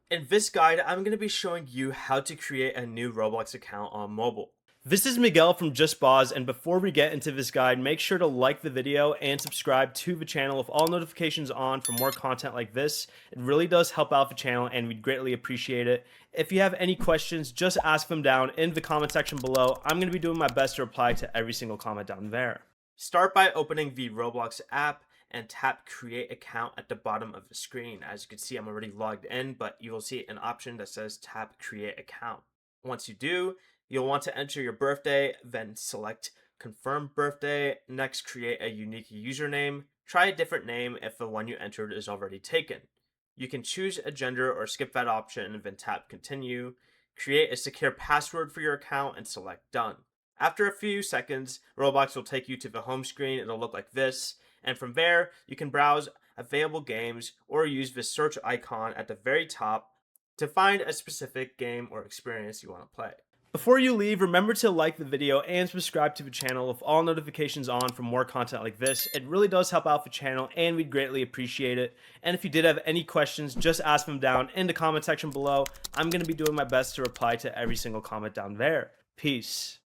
In this guide, I'm going to be showing you how to create a new Roblox account on mobile. This is Miguel from Just Boz, and before we get into this guide, make sure to like the video and subscribe to the channel with all notifications on for more content like this. It really does help out the channel and we'd greatly appreciate it. If you have any questions, just ask them down in the comment section below. I'm going to be doing my best to reply to every single comment down there. Start by opening the Roblox app and tap create account at the bottom of the screen. As you can see, I'm already logged in, but you will see an option that says tap create account. Once you do, you'll want to enter your birthday, then select confirm birthday. Next, create a unique username. Try a different name if the one you entered is already taken. You can choose a gender or skip that option and then tap continue. Create a secure password for your account and select done. After a few seconds, Roblox will take you to the home screen. It'll look like this. And from there, you can browse available games or use the search icon at the very top to find a specific game or experience you want to play. Before you leave, remember to like the video and subscribe to the channel with all notifications on for more content like this. It really does help out the channel and we'd greatly appreciate it. And if you did have any questions, just ask them down in the comment section below. I'm going to be doing my best to reply to every single comment down there. Peace.